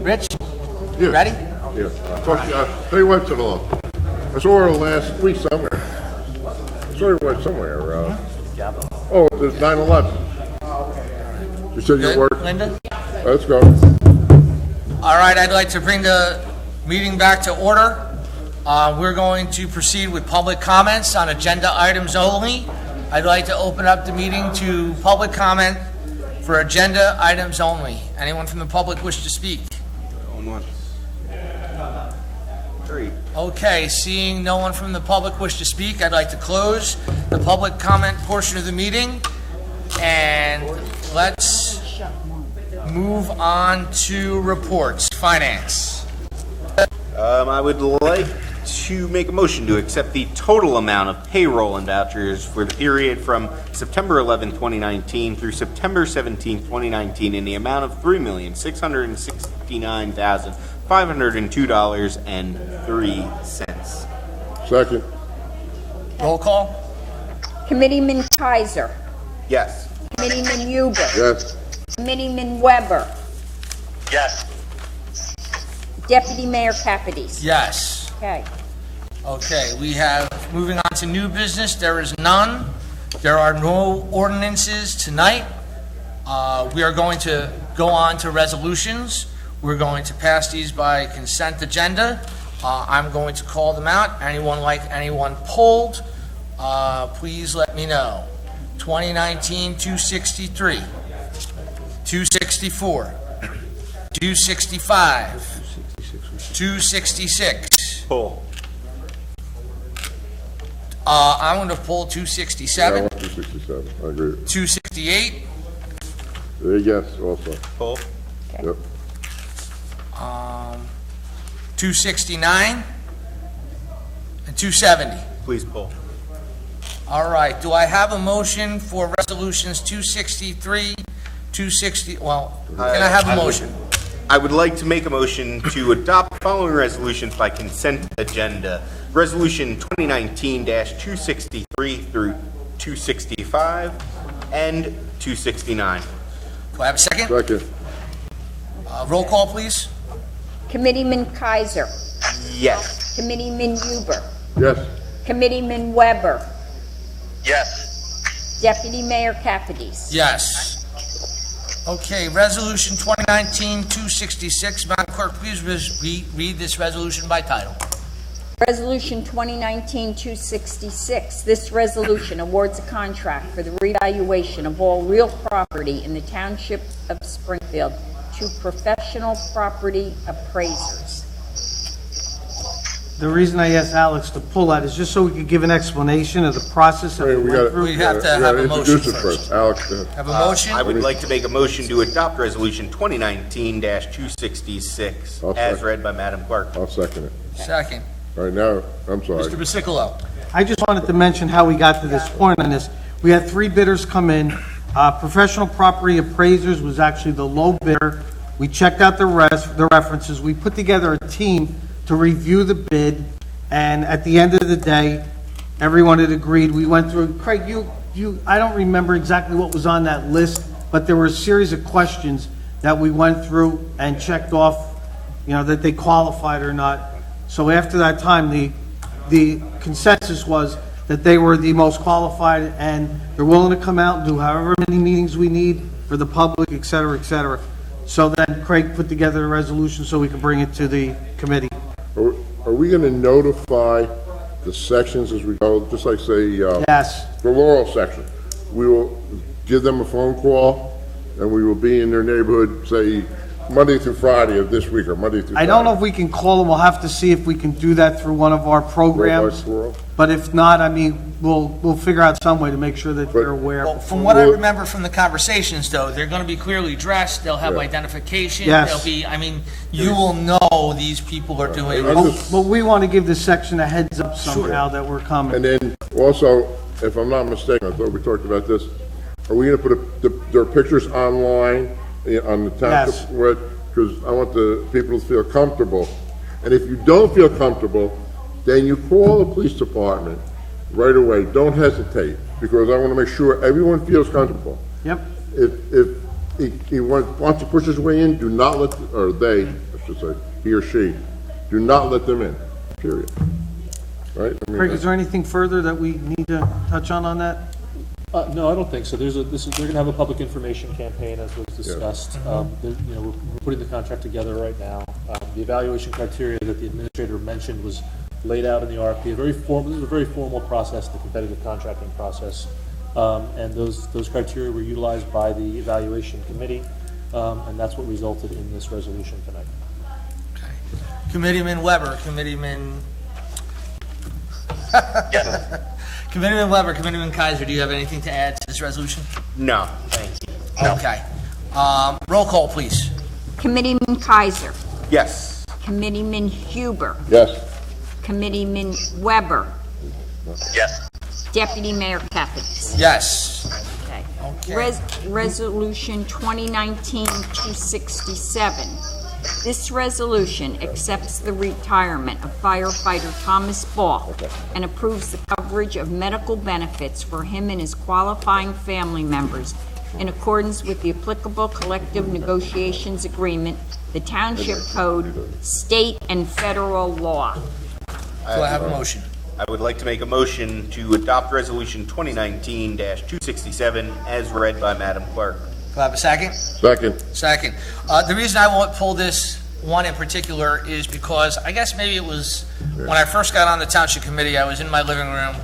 Rich, Yeah. ready? Yeah. Tell you what's along. I saw her last week somewhere. I saw her somewhere. Oh, there's 9/11. You said you Good, worked. Linda? Let's go. All right, I'd like to bring the meeting back to order. We're going to proceed with public comments on agenda items only. I'd like to open up the meeting to public comment for agenda items only. Anyone from the public wish to speak? Okay, seeing no one from the public wish to speak, I'd like to close the public comment portion of the meeting, and let's move on to reports. Finance. I would like to make a motion to accept the total amount of payroll and vouchers for the period from September 11, 2019 through September 17, 2019 in the amount of $3,669,502.03. Second. Roll call. Committeeman Kaiser. Yes. Committeeman Huber. Yes. Committeeman Weber. Yes. Deputy Mayor Capides. Yes. Okay. Okay, we have, moving on to new business, there is none. There are no ordinances tonight. We are going to go on to resolutions. We're going to pass these by consent agenda. I'm going to call them out. Anyone pulled, please let me know. 2019-263, 264, 265, 266. Pull. I'm going to pull Yeah, I 267, want 267. I agree. 268, Yes, also. Pull. Yep. 269, and 270. Please pull. All right, do I have a motion for resolutions 263, 260, well, can I have a motion? I would like to make a motion to adopt the following resolutions by consent agenda. Resolution 2019-263 through 265 and 269. Do I have a second? Second. Roll call, please. Committeeman Kaiser. Yes. Committeeman Huber. Yes. Committeeman Weber. Yes. Deputy Mayor Capides. Yes. Okay, resolution 2019-266. Madam Clerk, please read this resolution by title. Resolution 2019-266. This resolution awards a contract for the revaluation of all real property in the Township of Springfield to professional property appraisers. The reason I asked Alex to pull that is just so we could give an explanation of the process that Wait, we we went got through. We have to we have gotta a motion introduce it first. Alex, Have a motion? I would like to make a motion to adopt Resolution 2019-266 I'll as second. read by Madam Clerk. I'll second it. Second. All right, now, I'm sorry. Mr. Basicolo. I just wanted to mention how we got to this point on this. We had 3 bidders come in. Professional property appraisers was actually the low bidder. We checked out the references. We put together a team to review the bid, and at the end of the day, everyone had agreed. We went through, Craig, I don't remember exactly what was on that list, but there were a series of questions that we went through and checked off, that they qualified or not. So after that time, the consensus was that they were the most qualified, and they're willing to come out and do however many meetings we need for the public, et cetera, et cetera. So then Craig put together a resolution so we can bring it to the committee. Are we going to notify the sections as we go, just like, say, Yes. the Laurel section? We will give them a phone call, and we will be in their neighborhood, say, Monday through Friday of this week, or Monday through Friday. I don't know if we can call them. We'll have to see if we can do that through one of our programs. Swirl. But if not, we'll figure out some way to make sure that they're aware. Well, from what I remember from the conversations, though, they're going to be clearly dressed, they'll have Yeah. identification, Yes. they'll be, you will know these people are doing I it. just- But we want to give this section a heads up somehow that we're coming. And then also, if I'm not mistaken, I thought we talked about this, are we going to put their pictures online on the township web? Because I want the people to feel comfortable. And if you don't feel comfortable, then you call the police department right away. Don't hesitate, because I want to make sure everyone feels comfortable. Yep. If he wants to push his way in, do not let, or they, I should say, he or she, do not let them in, period. Right? I mean, Craig, is there anything further that we need to touch on that? No, I don't think so. They're going to have a public information campaign, as was discussed. We're putting the contract together right now. The evaluation criteria that the administrator mentioned was laid out in the RFP. This is a very formal process, the competitive contracting process. And those criteria were utilized by the evaluation committee, and that's what resulted in this resolution tonight. Okay. Committeeman Weber, Committeeman... Yes. Committeeman Weber, Committeeman Kaiser, do you have anything to add to this resolution? No, thank you. Okay. Roll call, please. Committeeman Kaiser, Yes. Committeeman Huber, Yes, Committeeman Weber, Yes. Deputy Mayor Capides. Yes. Okay. Okay. Resolution 2019-267. This resolution accepts the retirement of firefighter Thomas Ball and approves the coverage of medical benefits for him and his qualifying family members in accordance with the applicable collective negotiations agreement, the Township Code, state and federal law. Do I have a motion? I would like to make a motion to adopt Resolution 2019-267 as read by Madam Clerk. Do I have a second? second. Second. The reason I won't pull this one in particular is because I guess maybe it was when I first got on the Township Committee, I was in my living room,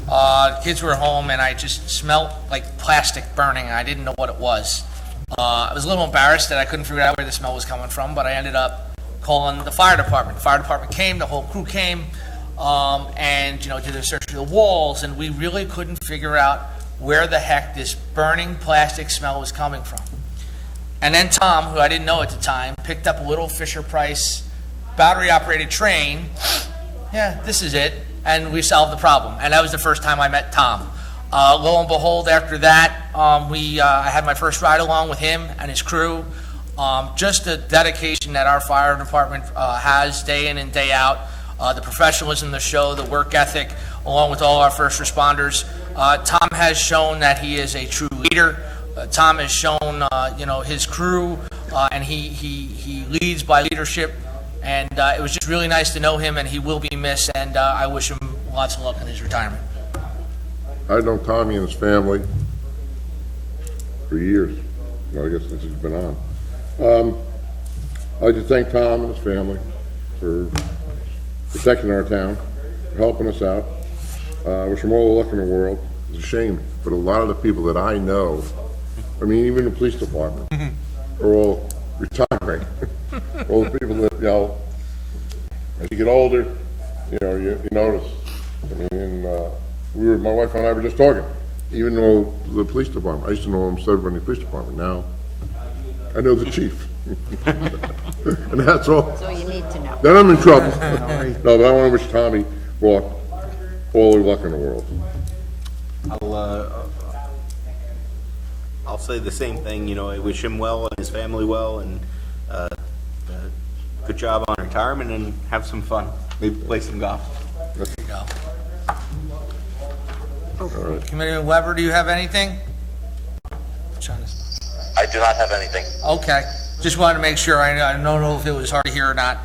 the kids were home, and I just smelled like plastic burning, and I didn't know what it was. I was a little embarrassed that I couldn't figure out where the smell was coming from, but I ended up calling the fire department. The fire department came, the whole crew came, and did a search of the walls, and we really couldn't figure out where the heck this burning plastic smell was coming from. And then Tom, who I didn't know at the time, picked up a little Fisher-Price battery-operated train. Yeah, this is it. And we solved the problem. And that was the first time I met Tom. Lo and behold, after that, I had my first ride along with him and his crew. Just the dedication that our fire department has day in and day out, the professionalism of the show, the work ethic, along with all our first responders. Tom has shown that he is a true leader. Tom has shown, his crew, and he leads by leadership. And it was just really nice to know him, and he will be missed. And I wish him lots of luck in his retirement. I've known Tommy and his family for years. I guess since he's been on. I'd like to thank Tom and his family for protecting our town, for helping us out. I wish him all the luck in the world. It's a shame, but a lot of the people that I know, I mean, even the police department, are all retiring. All the people that, as you get older, you notice. I mean, my wife and I were just talking. Even though the police department, I used to know almost everybody in the police department. Now, I know the chief. And that's all. That's all you need to know. Then I'm in trouble. No, but I want to wish Tommy all the luck in the world. I'll say the same thing. I wish him well and his family well, and good job on retirement, and have some fun. Maybe play some golf. There you go. Committeeman Weber, do you have anything? I do not have anything. Okay. Just wanted to make sure. I don't know if it was hard to hear or not.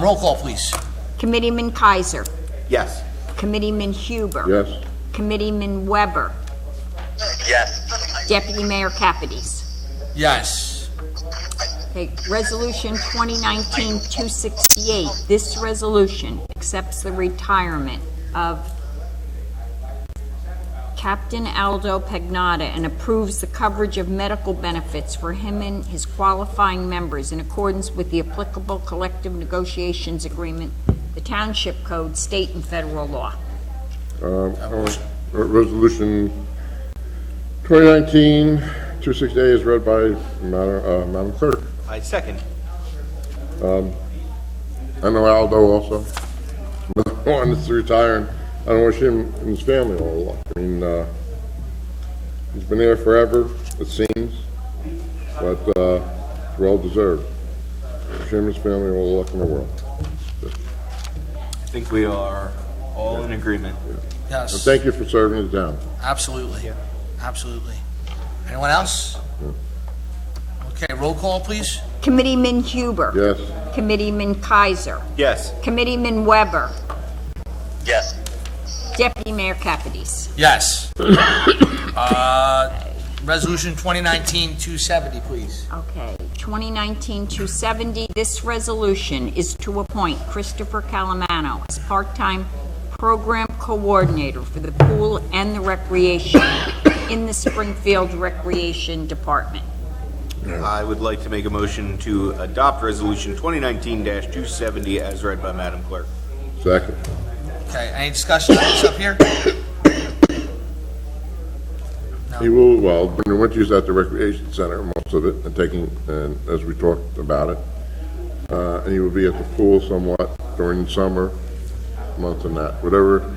Roll call, please. Committeeman Kaiser, Yes. Committeeman Huber, Yes, Committeeman Weber, Yes. Deputy Mayor Capides. Yes. Okay, Resolution 2019-268. This resolution accepts the retirement of Captain Aldo Pagnata and approves the coverage of medical benefits for him and his qualifying members in accordance with the applicable collective negotiations agreement, the Township Code, state and federal law. resolution 2019-268 is read by Madam Clerk. I second. I know Aldo also. Another one that's retiring. I don't wish him and his family all the luck. I mean, he's been there forever, it seems, but it's well deserved. Wish him and his family all the luck in the world. I think we are all in agreement. Yes. And thank you for serving the town. Absolutely. Absolutely. Anyone else? Okay, roll call, please. Committeeman Huber. Yes, Committeeman Kaiser, Yes. Committeeman Weber, Yes. Deputy Mayor Capides. Yes. Resolution 2019-270, please. Okay, 2019-270, this resolution is to appoint Christopher Calamano as part-time program coordinator for the pool and the recreation in the Springfield Recreation Department. I would like to make a motion to adopt Resolution 2019-270 as read by Madam Clerk. Second. Okay, any discussion on this up here? He will, well, when the winter's at the recreation center, most of it, and as we talked about it. And he will be at the pool somewhat during the summer months and that, whatever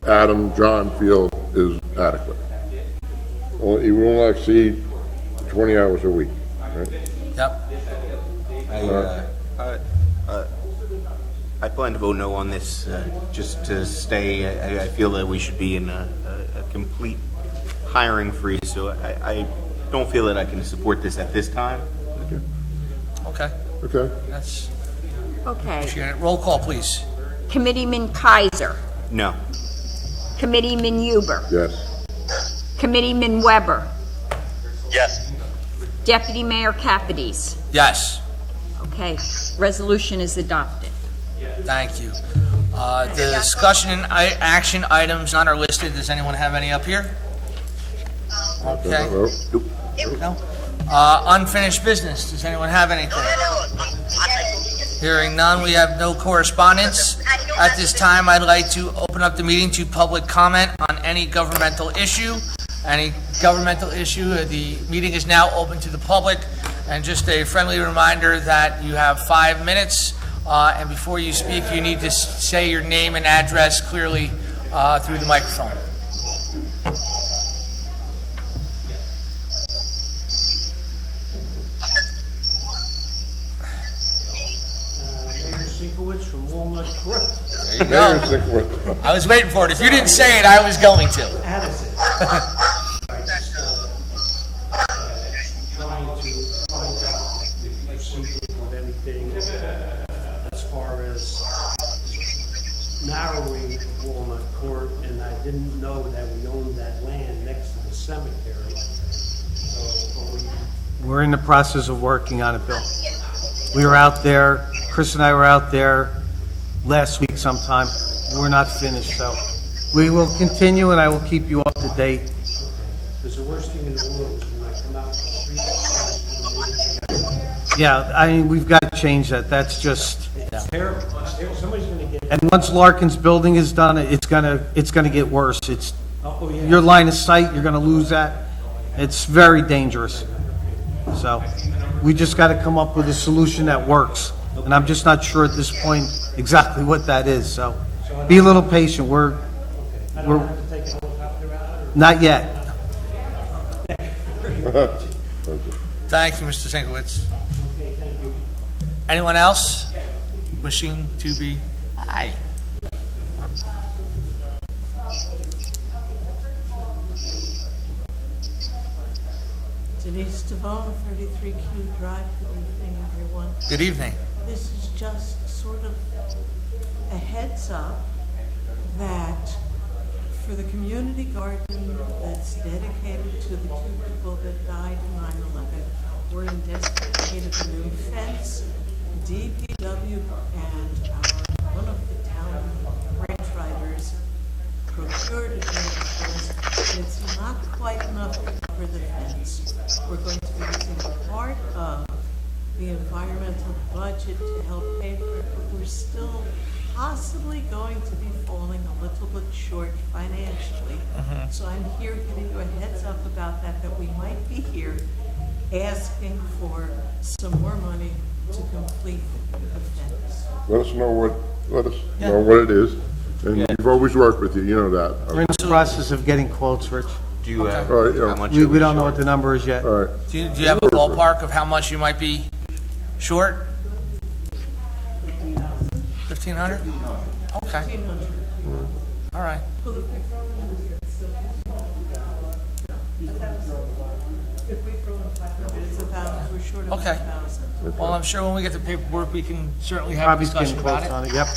John feels is adequate. Well, he will not exceed 20 hours a week, right? Yep. I plan to vote no on this, just to stay. I feel that we should be in a complete hiring freeze, so I don't feel that I can support this at this time. Okay, Okay. that's, Okay, roll call, please. Committeeman Kaiser, No. Committeeman Huber, Yes. Committeeman Weber, Yes. Deputy Mayor Capides. Yes, Okay, resolution is adopted. thank you. The discussion and action items not are listed. Does anyone have any up here? Okay. No? Unfinished business. Does anyone have anything? Hearing none, we have no correspondence. At this time, I'd like to open up the meeting to public comment on any governmental issue. The meeting is now open to the public. And just a friendly reminder that you have 5 minutes. And before you speak, you need to say your name and address clearly through the microphone. From Walnut Brook. There you go. I was waiting for it. If you didn't say it, I was going to. Addison. Trying to find out the procedure of anything as far as narrowing Walnut Court, and I didn't know that we owned that land next to the cemetery. So We're in the process of working on it, Bill. We were out there, Chris and I were out there last week sometime. We're not finished, so we will continue, and I will keep you up to date. because the worst thing in the world is when I come out the street. Yeah, I mean, we've got to change that. That's just, Terrible. It's terrible. Somebody's gonna get. and once Larkin's building is done, it's gonna get worse. It's, Oh, yeah. your line of sight, you're gonna lose that. It's very dangerous. So, we just gotta come up with a solution that works. And I'm just not sure at this point exactly what that is, so be a little patient. We're, I don't have to take a helicopter out or. not yet. Thank you, Mr. Sinkowitz. Anyone else wishing to be? Aye. Denise Devone, 33Q Drive. Good evening, everyone. Good evening. This is just sort of a heads up that for the community garden that's dedicated to the two people that died in 9/11, we're in desperate need of a new fence. DPW and one of the town ranch riders procured a new fence. It's not quite enough to cover the fence. We're going to be using part of the environmental budget to help pay for it, but we're still possibly going to be falling a little bit short financially. So I'm here giving you a heads up about that we might be here asking for some more money to complete the fence. Let us know what it is, and we've always worked with you, you know that. We're in the process of getting quotes, Rich. Do you have, All right, yeah. how much? We don't know what the number is yet. All right, Do you have a ballpark of how much you might be short? 1,500? Okay. All right. If we throw in 500. It's about, we're short of Okay. 1,000. Well, I'm sure when we get the paperwork, we can certainly have a Probably discussion getting about close it. on it, yep.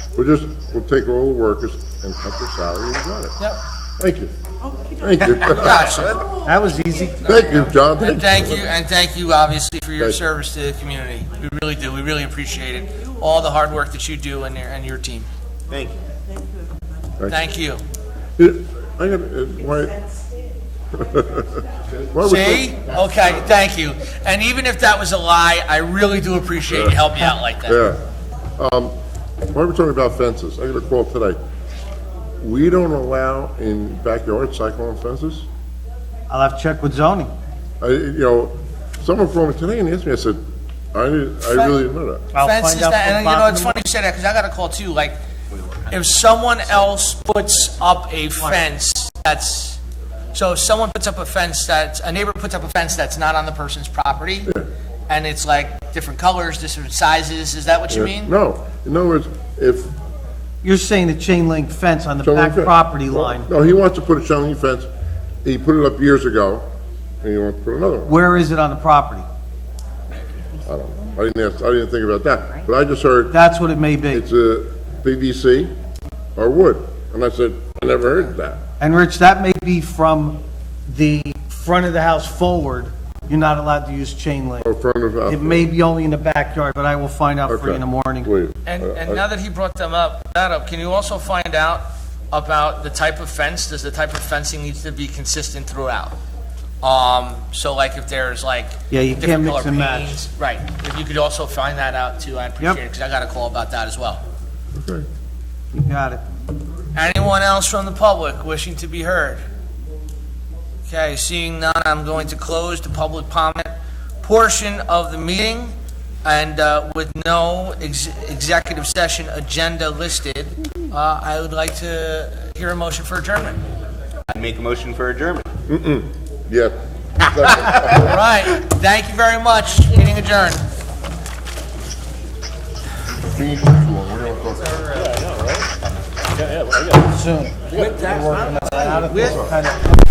We'll take all the workers and cut their salary, and we got it. Yep. Thank you. Okey-doke. Thank you. Gotcha. That was easy. Thank you, John. And thank you, obviously, for your Thank you. service to the community. We really do. We really appreciate it. All the hard work that you do and your team. Thank you. Thank you. I got, why? See? Okay, thank you. And even if that was a lie, I really do appreciate you helping me out like that. Yeah. Why are we talking about fences? I got a call today. We don't allow in backyard cyclone fences. I'll have to check with zoning. Someone called me today and asked me, I said, I really didn't know that. I'll Fences find out that, from and Bob it's in the funny you say that, because I got a call too, like, if someone else puts up a fence that's, so if someone puts up a fence a neighbor puts up a fence that's not on the person's property, and it's like different colors, different sizes, is that what you mean? No. In other words, if. You're saying the chain link fence on the chain link back fence- property line. No, he wants to put a chain link fence. He put it up years ago, and he wants to put another one. Where is it on the property? I don't know. I didn't think about that. But I just heard That's what it may be. it's a PVC or wood. And I said, I never heard that. And Rich, that may be from the front of the house forward. You're not allowed to use chain link. Or front of house. It may be only in the backyard, but I will find out for you in the morning. Please. And now that he brought that up, can you also find out about the type of fence? Does the type of fencing needs to be consistent throughout? So like if there's like Yeah, you can't different mix color and match. paints, right? If you could also find that out too, I'd appreciate it, because I got a call about that as well. Okay. You got it. Anyone else from the public wishing to be heard? Okay, seeing none, I'm going to close the public comment portion of the meeting, and with no executive session agenda listed, I would like to hear a motion for adjournment. I make a motion for adjournment. Yeah. All right, thank you very much. Meeting adjourned. Finish this one. We're gonna talk about- Soon. With that, kind of